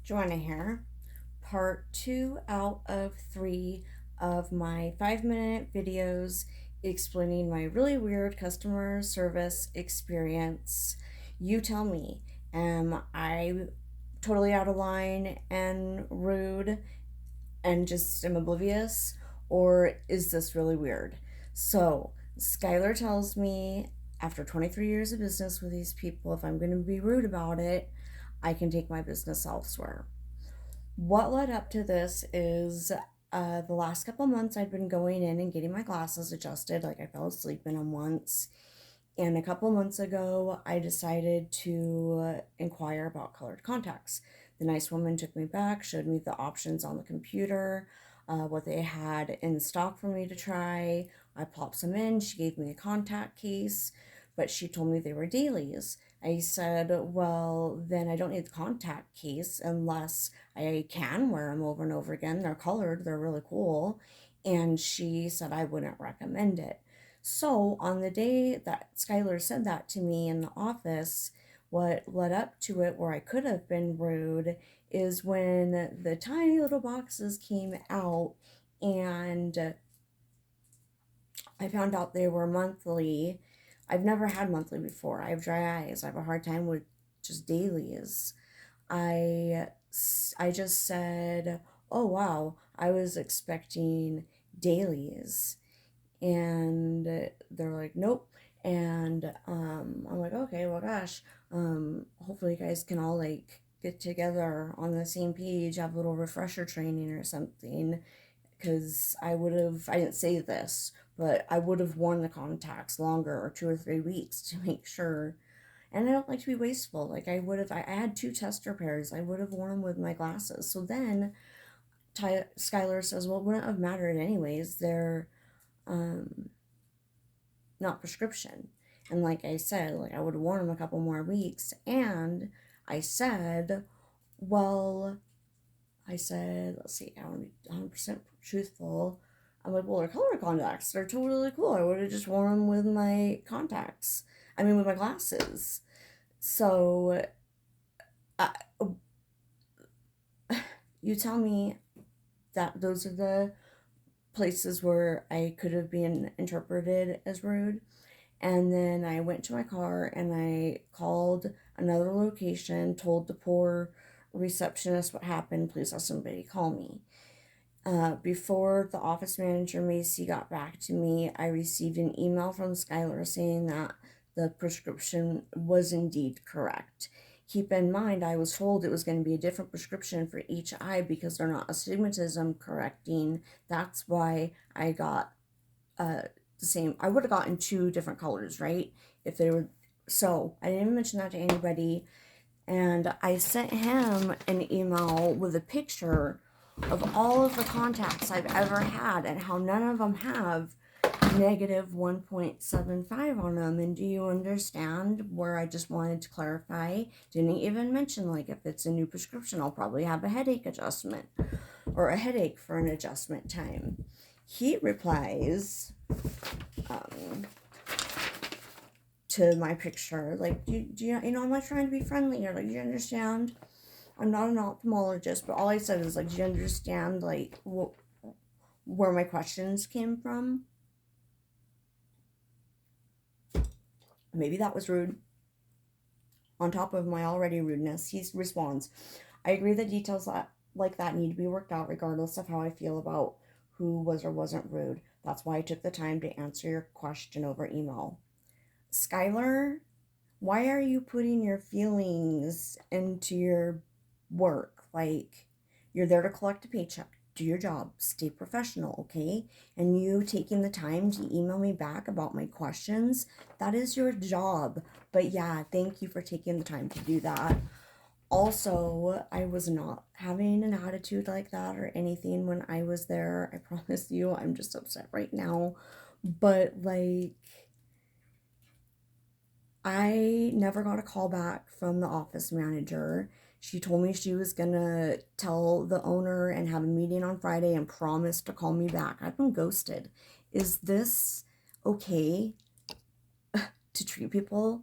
Joanna here. Part 2 out of 3 of my 5-minute videos explaining my really weird customer service experience. You tell me, am I totally out of line and rude and just am oblivious? Or is this really weird? So, Skylar tells me after 23 years of business with these people, if I'm going to be rude about it, I can take my business elsewhere. What led up to this is the last couple months I'd been going in and getting my glasses adjusted. Like I fell asleep in them once. And a couple months ago, I decided to inquire about colored contacts. The nice woman took me back, showed me the options on the computer, what they had in stock for me to try. I popped some in. She gave me a contact case, but she told me they were dailies. I said, well, then I don't need the contact case unless I can wear them over and over again. They're colored, they're really cool. And she said I wouldn't recommend it. So, on the day that Skylar said that to me in the office, what led up to it where I could have been rude is when the tiny little boxes came out and I found out they were monthly. I've never had monthly before. I have dry eyes. I have a hard time with just dailies. I I just said, "Oh wow, I was expecting dailies." And they're like, "Nope." And I'm like, "Okay, well gosh, hopefully you guys can all like get together on the same page, have a little refresher training or something." Because I didn't say this, but I would have worn the contacts longer, or 2 or 3 weeks, to make sure. And I don't like to be wasteful. Like I had two tester pairs. I would have worn them with my glasses. So then Skylar says, "Well, it wouldn't have mattered anyways. They're um, not prescription." And like I said, like I would have worn them a couple more weeks. And I said, well, let's see, I want to be 100% truthful. I'm like, well, they're color contacts. They're totally cool. I would have just worn them with my contacts. I mean, with my glasses. So, uh, you tell me that those are the places where I could have been interpreted as rude. And then I went to my car and I called another location, told the poor receptionist what happened. Please have somebody call me. Before the office manager, Macy, got back to me, I received an email from Skylar saying that the prescription was indeed correct. Keep in mind, I was told it was going to be a different prescription for each eye because they're not astigmatism correcting. That's why I got the same. I would have gotten two different colors, right? If they were. So I didn't even mention that to anybody. And I sent him an email with a picture of all of the contacts I've ever had and how none of them have negative 1.75 on them. And do you understand where I just wanted to clarify? Didn't even mention, like, if it's a new prescription, I'll probably have a headache adjustment or a headache for an adjustment time. He replies to my picture, like, do you know, I'm not trying to be friendly, or like, do you understand? I'm not an ophthalmologist, but all I said is like, do you understand like where my questions came from? Maybe that was rude. On top of my already rudeness, he responds, "I agree that details like that need to be worked out regardless of how I feel about who was or wasn't rude. That's why I took the time to answer your question over email." Skylar, why are you putting your feelings into your work? Like, you're there to collect a paycheck. Do your job. Stay professional, okay? And you taking the time to email me back about my questions, that is your job. But yeah, thank you for taking the time to do that. Also, I was not having an attitude like that or anything when I was there. I promise you, I'm just upset right now. But like, I never got a call back from the office manager. She told me she was gonna tell the owner and have a meeting on Friday and promise to call me back. I've been ghosted. Is this okay to treat people,